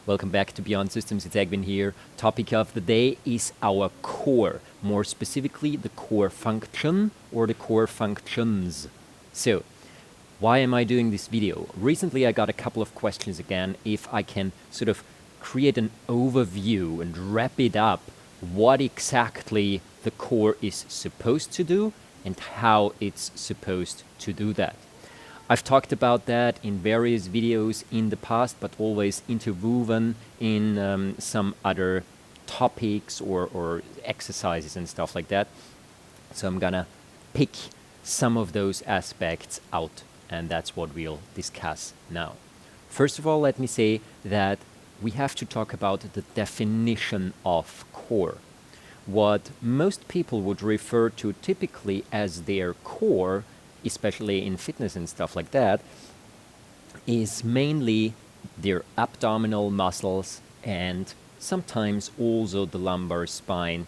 Welcome back to Beyond Systems. It's Egwin here. Topic of the day is our core, more specifically the core function or the core functions. So, why am I doing this video? Recently I got a couple of questions again if I can sort of create an overview and wrap it up what exactly the core is supposed to do and how it's supposed to do that. I've talked about that in various videos in the past, but always interwoven in some other topics or exercises and stuff like that. So I'm gonna pick some of those aspects out, and that's what we'll discuss now. First of all, let me say that we have to talk about the definition of core. What most people would refer to typically as their core, especially in fitness and stuff like that, is mainly their abdominal muscles and sometimes also the lumbar spine,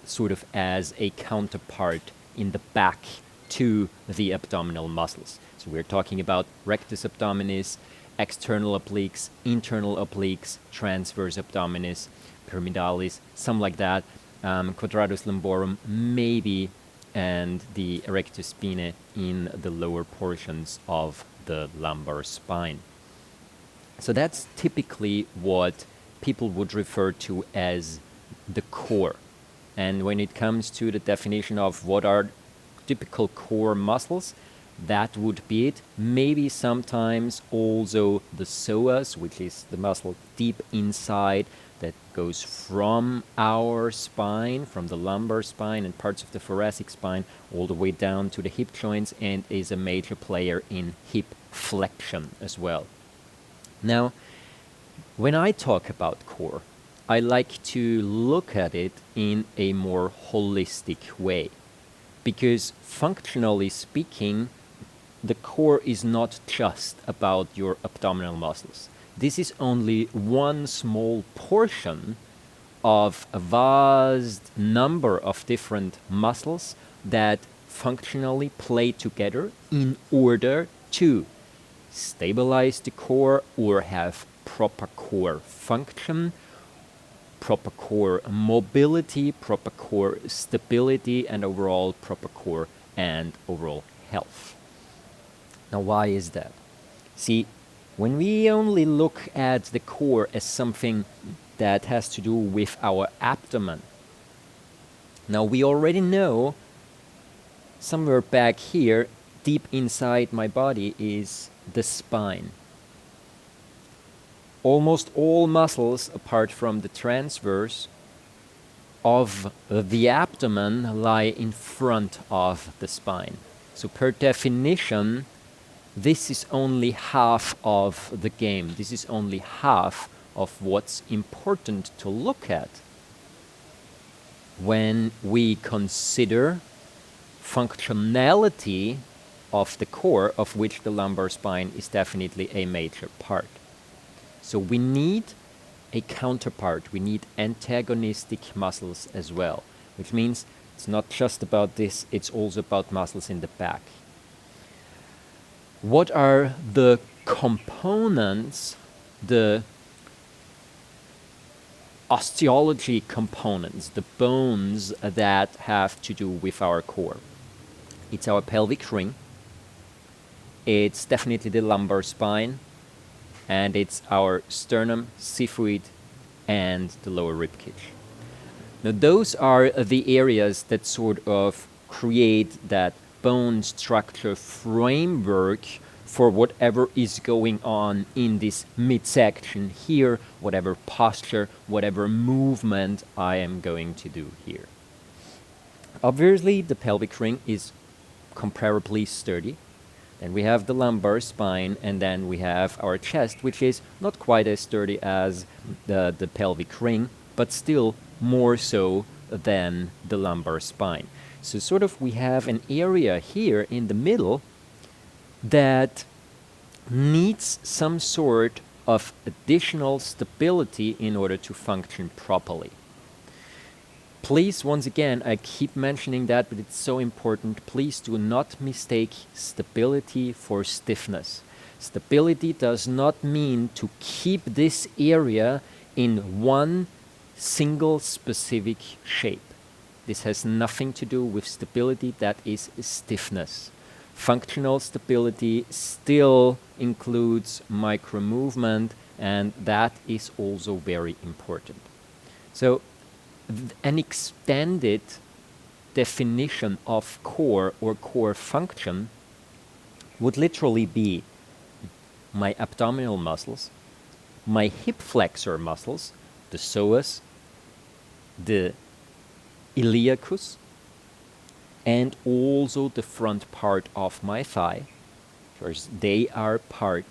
sort of as a counterpart in the back to the abdominal muscles. So we're talking about rectus abdominis, external obliques, internal obliques, transverse abdominis, pyramidalis, something like that, quadratus lumborum, maybe, and the erectus spinae in the lower portions of the lumbar spine. So that's typically what people would refer to as the core. And when it comes to the definition of what are typical core muscles, that would be it. Maybe sometimes also the psoas, which is the muscle deep inside that goes from our spine, from the lumbar spine and parts of the thoracic spine, all the way down to the hip joints, and is a major player in hip flexion as well. Now, when I talk about core, I like to look at it in a more holistic way, because functionally speaking, the core is not just about your abdominal muscles. This is only one small portion of a vast number of different muscles that functionally play together in order to stabilize the core or have proper core function, proper core mobility, proper core stability, and overall proper core and overall health. Now, why is that? See, when we only look at the core as something that has to do with our abdomen, now we already know somewhere back here, deep inside my body, is the spine. Almost all muscles, apart from the transverse of the abdomen, lie in front of the spine. So per definition, this is only half of the game. This is only half of what's important to look at when we consider functionality of the core, of which the lumbar spine is definitely a major part. So we need a counterpart. We need antagonistic muscles as well, which means it's not just about this, it's also about muscles in the back. What are the components, the osteology components, the bones that have to do with our core? It's our pelvic ring, it's definitely the lumbar spine, and it's our sternum, xiphoid, and the lower rib cage. Now those are the areas that sort of create that bone structure framework for whatever is going on in this midsection here, whatever posture, whatever movement I am going to do here. Obviously, the pelvic ring is comparably sturdy. Then we have the lumbar spine, and then we have our chest, which is not quite as sturdy as the pelvic ring, but still more so than the lumbar spine. So sort of we have an area here in the middle that needs some sort of additional stability in order to function properly. Please, once again, I keep mentioning that, but it's so important. Please do not mistake stability for stiffness. Stability does not mean to keep this area in one single specific shape. This has nothing to do with stability, that is stiffness. Functional stability still includes micro-movement, and that is also very important. So an extended definition of core or core function would literally be my abdominal muscles, my hip flexor muscles, the psoas, the iliacus, and also the front part of my thigh, because they are part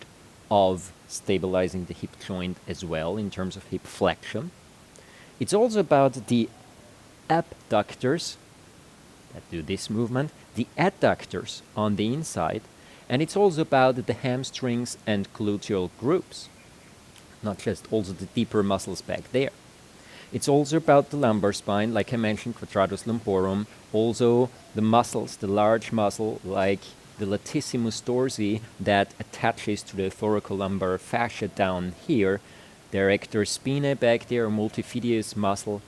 of stabilizing the hip joint as well in terms of hip flexion. It's also about the abductors that do this movement, the adductors on the inside, and it's also about the hamstrings and gluteal groups, not just also the deeper muscles back there. It's also about the lumbar spine, like I mentioned, quadratus lumborum, also the muscles, the large muscle like the latissimus dorsi that attaches to the thoracolumbar fascia down here, the erector spinae back there, multifidus muscle,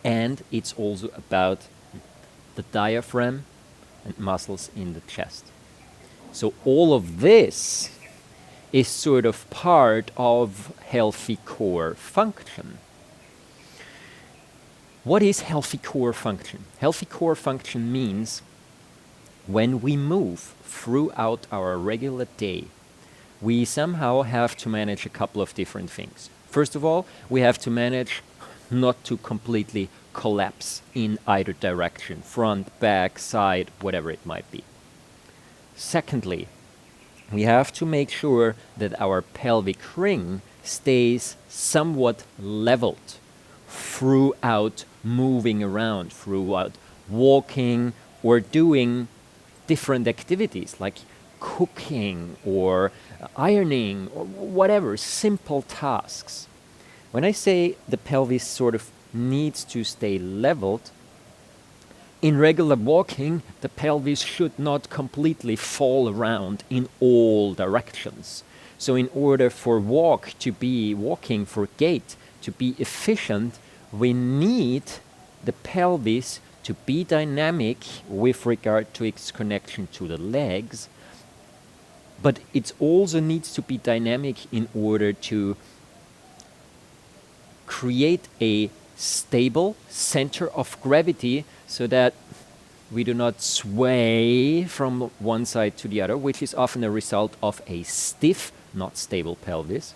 and it's also about the diaphragm and muscles in the chest. So all of this is sort of part of healthy core function. What is healthy core function? Healthy core function means when we move throughout our regular day, we somehow have to manage a couple of different things. First of all, we have to manage not to completely collapse in either direction, front, back, side, whatever it might be. Secondly, we have to make sure that our pelvic ring stays somewhat leveled throughout moving around, throughout walking or doing different activities like cooking or ironing or whatever, simple tasks. When I say the pelvis sort of needs to stay leveled, in regular walking, the pelvis should not completely fall around in all directions. So in order for walking for gait to be efficient, we need the pelvis to be dynamic with regard to its connection to the legs, but it also needs to be dynamic in order to create a stable center of gravity so that we do not sway from one side to the other, which is often a result of a stiff, not stable pelvis,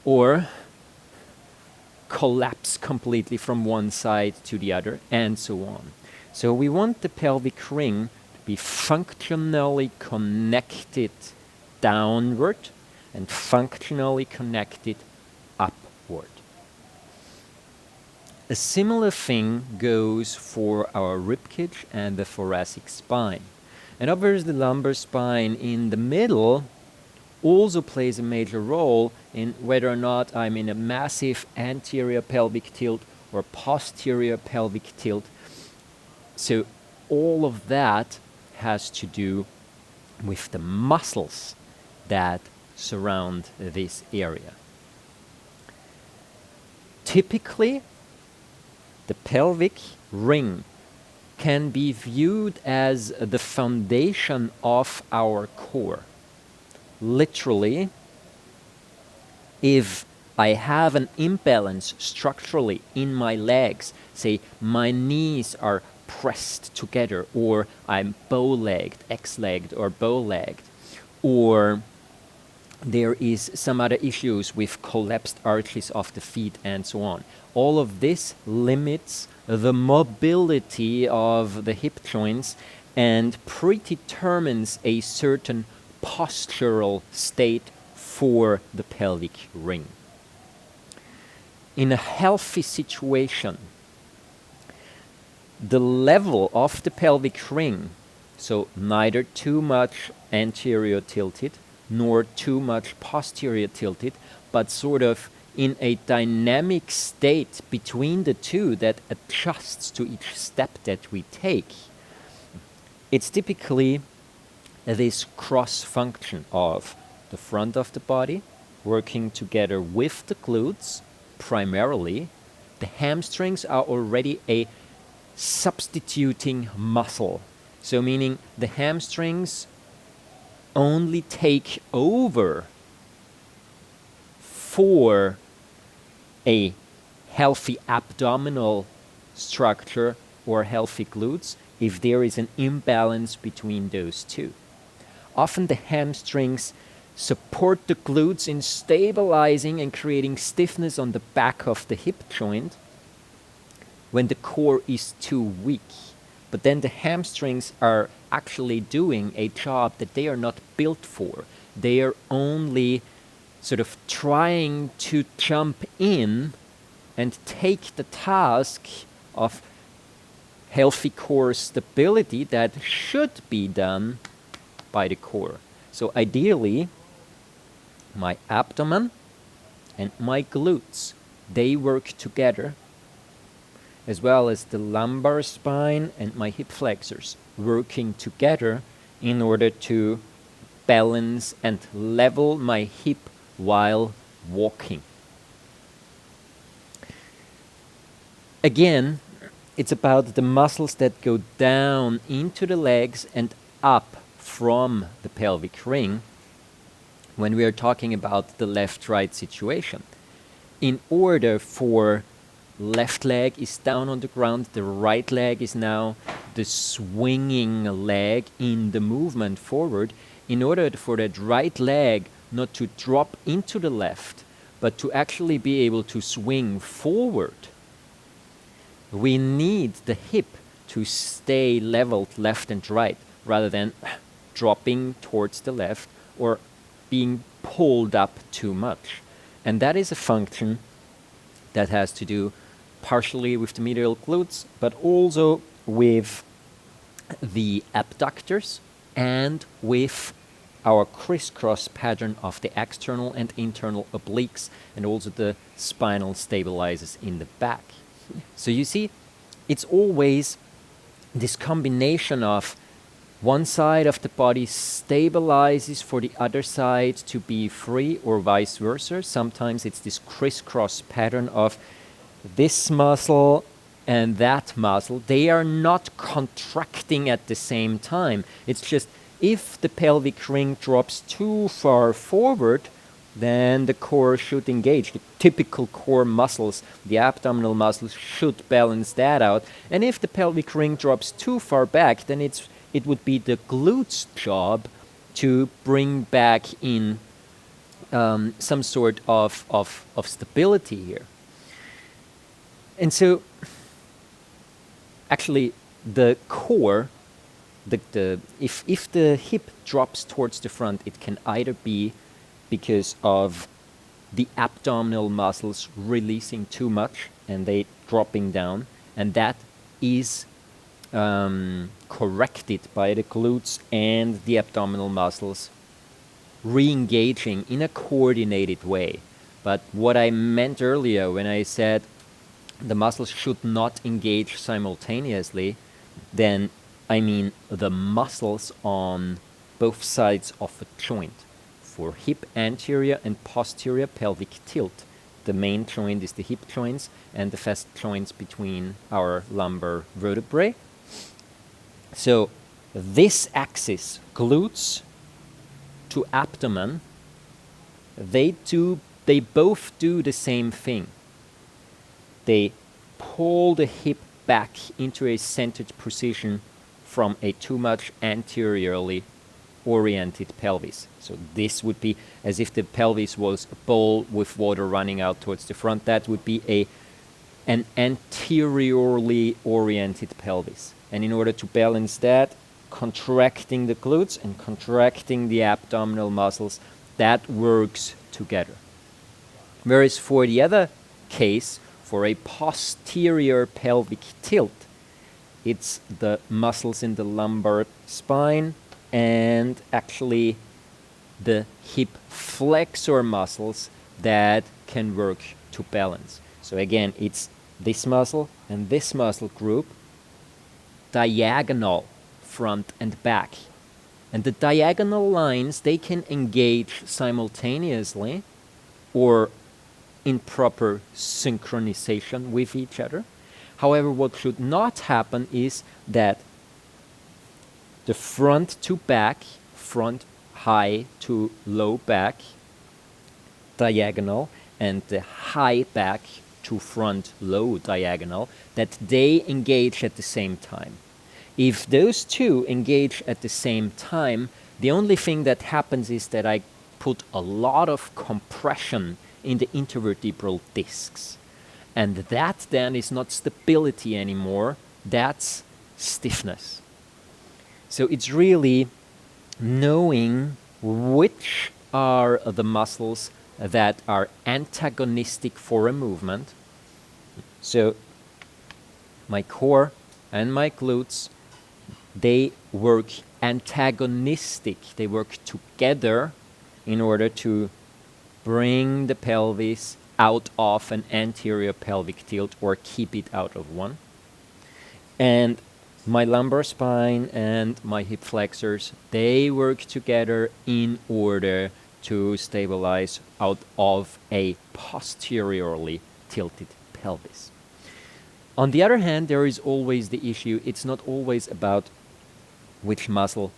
or collapse completely from one side to the other, and so on. So we want the pelvic ring to be functionally connected downward and functionally connected upward. A similar thing goes for our ribcage and the thoracic spine. And obviously the lumbar spine in the middle also plays a major role in whether or not I'm in a massive anterior pelvic tilt or posterior pelvic tilt. So all of that has to do with the muscles that surround this area. Typically, the pelvic ring can be viewed as the foundation of our core. Literally, if I have an imbalance structurally in my legs, say my knees are pressed together, or I'm bow-legged, X-legged or bow-legged, or there is some other issues with collapsed arches of the feet and so on. All of this limits the mobility of the hip joints and predetermines a certain postural state for the pelvic ring. In a healthy situation, the level of the pelvic ring, so neither too much anterior tilted nor too much posterior tilted, but sort of in a dynamic state between the two that adjusts to each step that we take. It's typically this cross function of the front of the body working together with the glutes primarily. The hamstrings are already a substituting muscle. So meaning the hamstrings only take over for a healthy abdominal structure or healthy glutes if there is an imbalance between those two. Often the hamstrings support the glutes in stabilizing and creating stiffness on the back of the hip joint when the core is too weak. But then the hamstrings are actually doing a job that they are not built for. They are only sort of trying to jump in and take the task of healthy core stability that should be done by the core. So ideally, my abdomen and my glutes, they work together, as well as the lumbar spine and my hip flexors working together in order to balance and level my hip while walking. Again, it's about the muscles that go down into the legs and up from the pelvic ring when we are talking about the left-right situation. In order for left leg is down on the ground, the right leg is now the swinging leg in the movement forward. In order for that right leg not to drop into the left, but to actually be able to swing forward, we need the hip to stay leveled left and right rather than dropping towards the left or being pulled up too much. And that is a function that has to do partially with the medial glutes, but also with the abductors and with our crisscross pattern of the external and internal obliques and also the spinal stabilizers in the back. So you see, it's always this combination of one side of the body stabilizes for the other side to be free or vice versa. Sometimes it's this crisscross pattern of this muscle and that muscle. They are not contracting at the same time. It's just if the pelvic ring drops too far forward, then the core should engage. The typical core muscles, the abdominal muscles, should balance that out. And if the pelvic ring drops too far back, then it would be the glutes' job to bring back in some sort of stability here. And so, actually, the core, if the hip drops towards the front, it can either be because of the abdominal muscles releasing too much and they dropping down, and that is corrected by the glutes and the abdominal muscles re-engaging in a coordinated way. But what I meant earlier when I said the muscles should not engage simultaneously, then I mean the muscles on both sides of a joint. For hip anterior and posterior pelvic tilt, the main joint is the hip joints and the facet joints between our lumbar vertebrae. So this axis, glutes to abdomen, they both do the same thing. They pull the hip back into a centered position from a too much anteriorly oriented pelvis. So this would be as if the pelvis was a bowl with water running out towards the front. That would be an anteriorly oriented pelvis. And in order to balance that, contracting the glutes and contracting the abdominal muscles, that works together. Whereas for the other case, for a posterior pelvic tilt, it's the muscles in the lumbar spine and actually the hip flexor muscles that can work to balance. So again, it's this muscle and this muscle group, diagonal, front and back. And the diagonal lines, they can engage simultaneously or in proper synchronization with each other. However, what should not happen is that the front to back, front high to low back diagonal, and the high back to front low diagonal, that they engage at the same time. If those two engage at the same time, the only thing that happens is that I put a lot of compression in the intervertebral discs. And that then is not stability anymore, that's stiffness. So it's really knowing which are the muscles that are antagonistic for a movement. So my core and my glutes, they work antagonistic. They work together in order to bring the pelvis out of an anterior pelvic tilt or keep it out of one. And my lumbar spine and my hip flexors, they work together in order to stabilize out of a posteriorly tilted pelvis. On the other hand, there is always the issue, it's not always about which muscle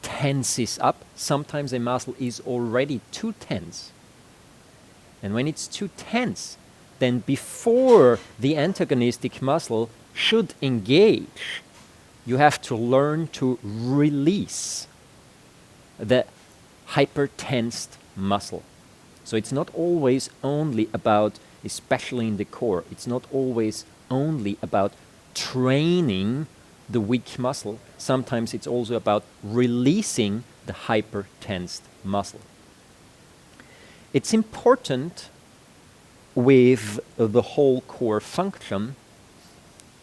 tenses up. Sometimes a muscle is already too tense. And when it's too tense, then before the antagonistic muscle should engage, you have to learn to release the hypertensed muscle. So it's not always only about, especially in the core, it's not always only about training the weak muscle. Sometimes it's also about releasing the hypertensed muscle. It's important with the whole core function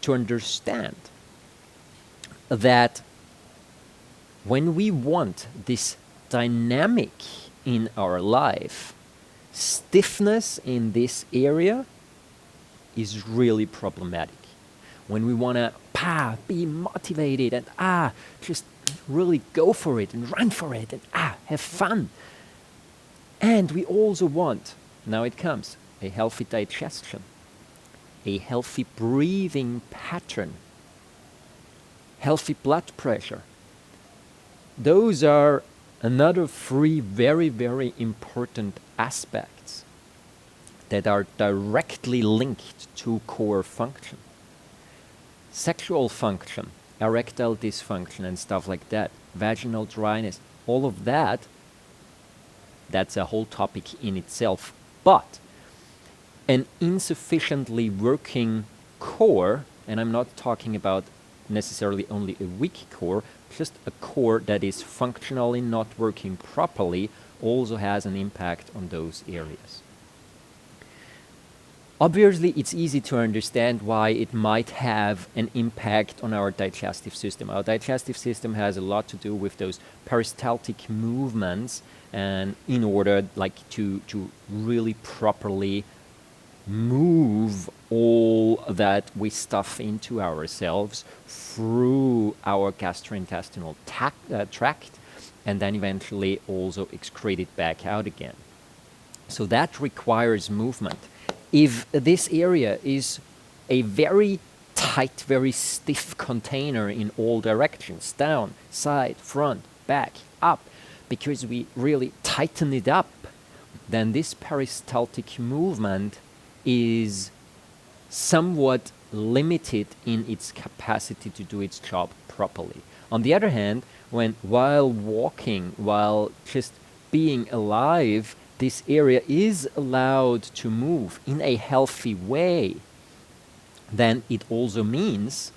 to understand that when we want this dynamic in our life, stiffness in this area is really problematic. When we want to be motivated and just really go for it and run for it and have fun. And we also want, now it comes, a healthy digestion, a healthy breathing pattern, healthy blood pressure. Those are another three very, very important aspects that are directly linked to core function. Sexual function, erectile dysfunction and stuff like that, vaginal dryness, all of that, that's a whole topic in itself. But an insufficiently working core, and I'm not talking about necessarily only a weak core, just a core that is functionally not working properly, also has an impact on those areas. Obviously, it's easy to understand why it might have an impact on our digestive system. Our digestive system has a lot to do with those peristaltic movements, and in order to really properly move all that we stuff into ourselves through our gastrointestinal tract, and then eventually also excrete it back out again. So that requires movement. If this area is a very tight, very stiff container in all directions, down, side, front, back, up, because we really tighten it up, then this peristaltic movement is somewhat limited in its capacity to do its job properly. On the other hand, while walking, while just being alive, this area is allowed to move in a healthy way, then it also means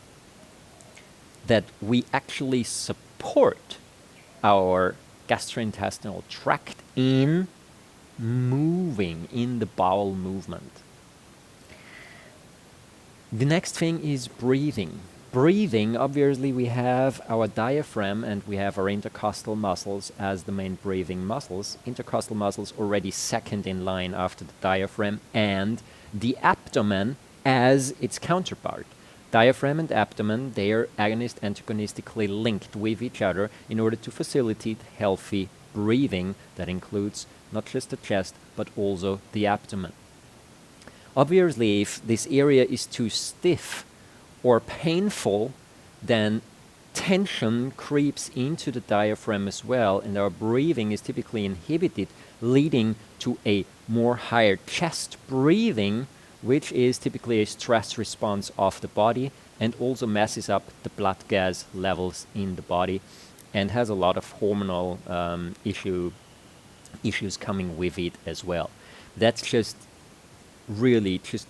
that we actually support our gastrointestinal tract in moving, in the bowel movement. The next thing is breathing. Breathing, obviously, we have our diaphragm and we have our intercostal muscles as the main breathing muscles. Intercostal muscles already second in line after the diaphragm, and the abdomen as its counterpart. Diaphragm and abdomen, they are agonist-antagonistically linked with each other in order to facilitate healthy breathing that includes not just the chest, but also the abdomen. Obviously, if this area is too stiff or painful, then tension creeps into the diaphragm as well, and our breathing is typically inhibited, leading to a more higher chest breathing, which is typically a stress response of the body and also messes up the blood gas levels in the body and has a lot of hormonal issues coming with it as well. That's just really just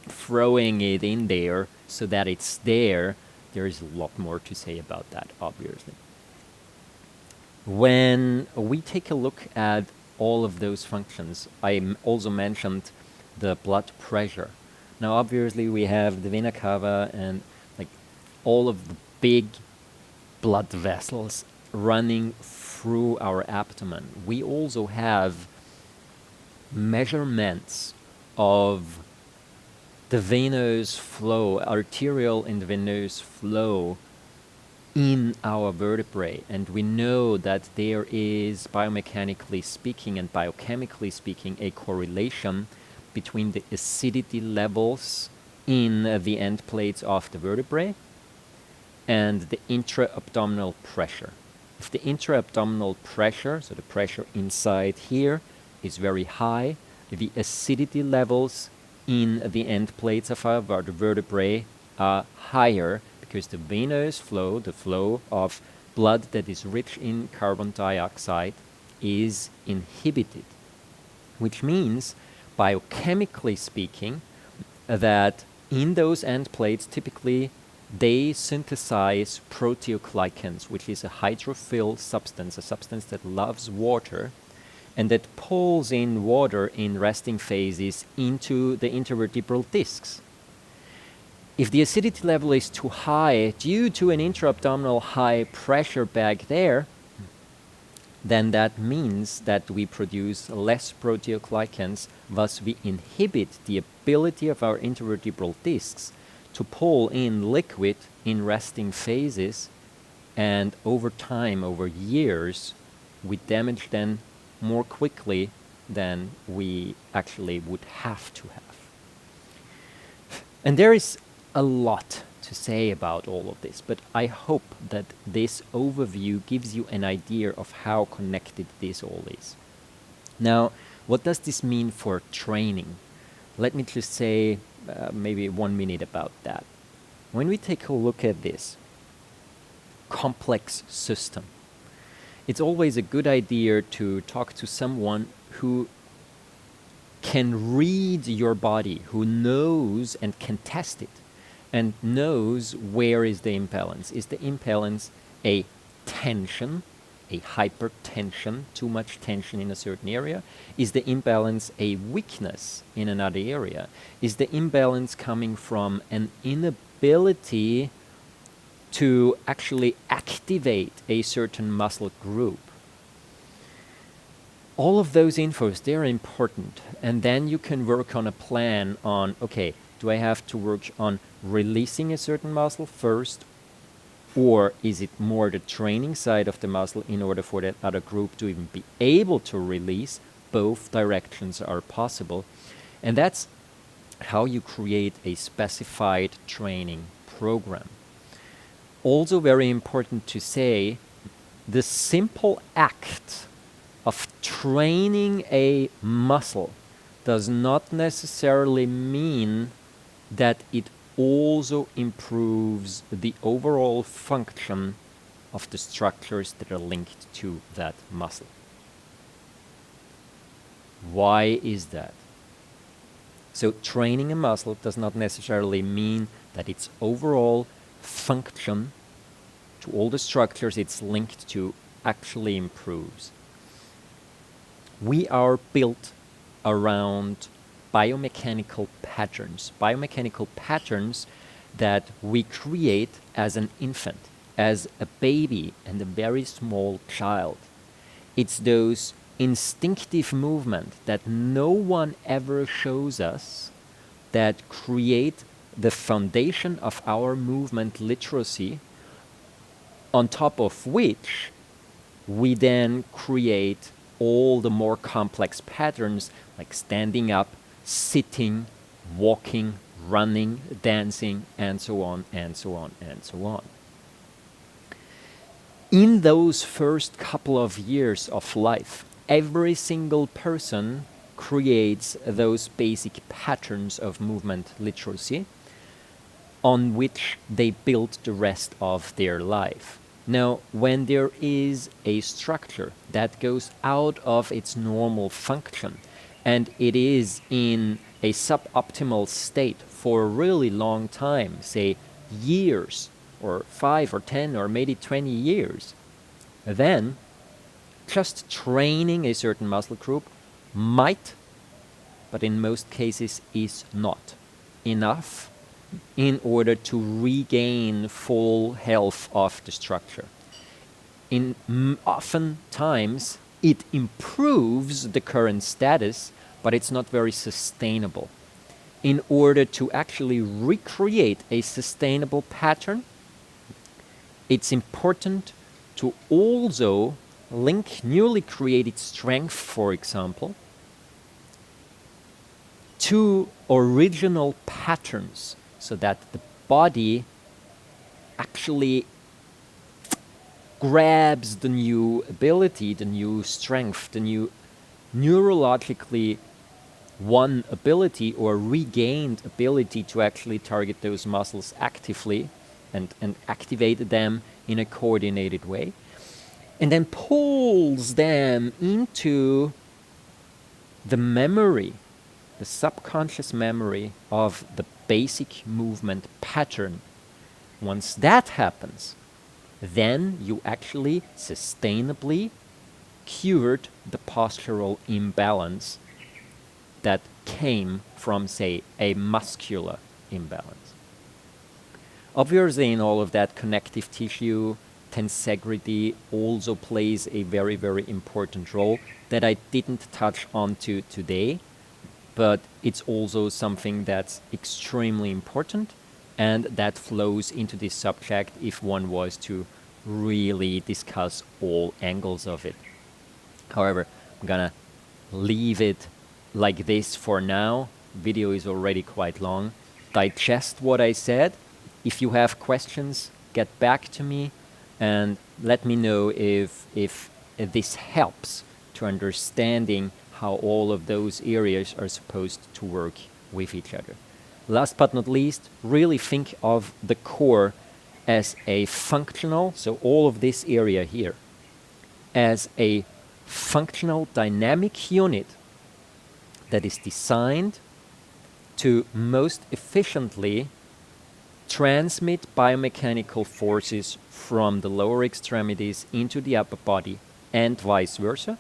throwing it in there so that it's there. There is a lot more to say about that, obviously. When we take a look at all of those functions, I also mentioned the blood pressure. Now, obviously, we have the vena cava and like all of the big blood vessels running through our abdomen. We also have measurements of the venous flow, arterial and venous flow in our vertebrae, and we know that there is, biomechanically speaking and biochemically speaking, a correlation between the acidity levels in the end plates of the vertebrae and the intra-abdominal pressure. If the intra-abdominal pressure, so the pressure inside here, is very high, the acidity levels in the end plates of our vertebrae are higher because the venous flow, the flow of blood that is rich in carbon dioxide, is inhibited, which means, biochemically speaking, that in those end plates, typically they synthesize proteoglycans, which is a hydrophil substance, a substance that loves water, and that pulls in water in resting phases into the intervertebral discs. If the acidity level is too high due to an intra-abdominal high pressure back there, then that means that we produce less proteoglycans, thus we inhibit the ability of our intervertebral discs to pull in liquid in resting phases, and over time, over years, we damage them more quickly than we actually would have to have. And there is a lot to say about all of this, but I hope that this overview gives you an idea of how connected this all is. Now, what does this mean for training? Let me just say maybe 1 minute about that. When we take a look at this complex system, it's always a good idea to talk to someone who can read your body, who knows and can test it, and knows where is the imbalance. Is the imbalance a tension, a hypertension, too much tension in a certain area? Is the imbalance a weakness in another area? Is the imbalance coming from an inability to actually activate a certain muscle group? All of those infos, they're important. And then you can work on a plan on, okay, do I have to work on releasing a certain muscle first? Or is it more the training side of the muscle in order for that other group to even be able to release? Both directions are possible. And that's how you create a specified training program. Also very important to say, the simple act of training a muscle does not necessarily mean that it also improves the overall function of the structures that are linked to that muscle. Why is that? So training a muscle does not necessarily mean that its overall function to all the structures it's linked to actually improves. We are built around biomechanical patterns that we create as an infant, as a baby and a very small child. It's those instinctive movements that no one ever shows us that create the foundation of our movement literacy, on top of which we then create all the more complex patterns like standing up, sitting, walking, running, dancing, and so on, and so on, and so on. In those first couple of years of life, every single person creates those basic patterns of movement literacy on which they build the rest of their life. Now, when there is a structure that goes out of its normal function and it is in a suboptimal state for a really long time, say years, or 5 or 10 or maybe 20 years, then just training a certain muscle group might, but in most cases is not enough in order to regain full health of the structure. Oftentimes it improves the current status, but it's not very sustainable. In order to actually recreate a sustainable pattern, it's important to also link newly created strength, for example, to original patterns so that the body actually grabs the new ability, the new strength, the new neurologically won ability or regained ability to actually target those muscles actively and activate them in a coordinated way, and then pulls them into the memory, the subconscious memory of the basic movement pattern. Once that happens, then you actually sustainably cured the postural imbalance that came from, say, a muscular imbalance. Obviously, in all of that, connective tissue tensegrity also plays a very, very important role that I didn't touch on today, but it's also something that's extremely important and that flows into this subject if one was to really discuss all angles of it. However, I'm gonna leave it like this for now. Video is already quite long. Digest what I said. If you have questions, get back to me and let me know if this helps to understanding how all of those areas are supposed to work with each other. Last but not least, really think of the core as a functional, so all of this area here, as a functional dynamic unit that is designed to most efficiently transmit biomechanical forces from the lower extremities into the upper body and vice versa,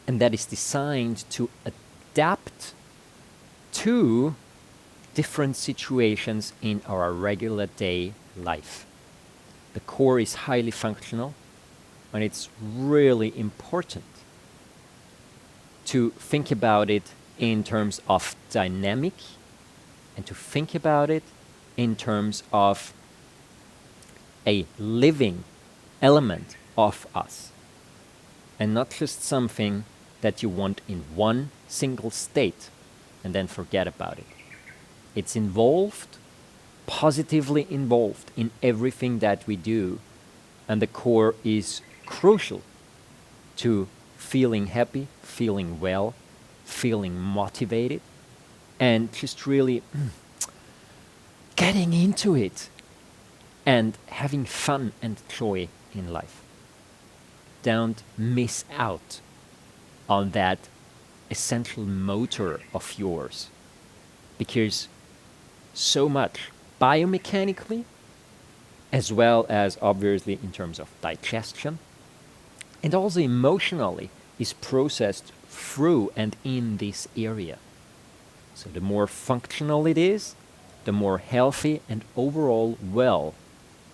and that is designed to adapt to different situations in our regular day life. The core is highly functional, and it's really important to think about it in terms of dynamic and to think about it in terms of a living element of us and not just something that you want in one single state and then forget about it. It's involved, positively involved in everything that we do, and the core is crucial to feeling happy, feeling well, feeling motivated, and just really getting into it and having fun and joy in life. Don't miss out on that essential motor of yours, because so much biomechanically, as well as obviously in terms of digestion, and also emotionally, is processed through and in this area. So the more functional it is, the more healthy and overall well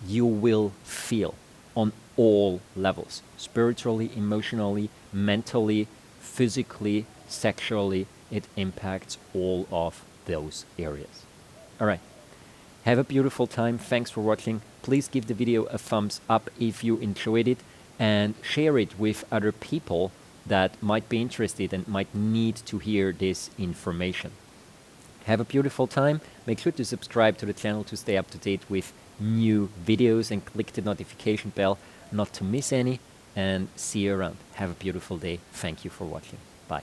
you will feel on all levels, spiritually, emotionally, mentally, physically, sexually. It impacts all of those areas. All right. Have a beautiful time. Thanks for watching. Please give the video a thumbs up if you enjoyed it and share it with other people that might be interested and might need to hear this information. Have a beautiful time. Make sure to subscribe to the channel to stay up to date with new videos and click the notification bell not to miss any, and see you around. Have a beautiful day. Thank you for watching. Bye.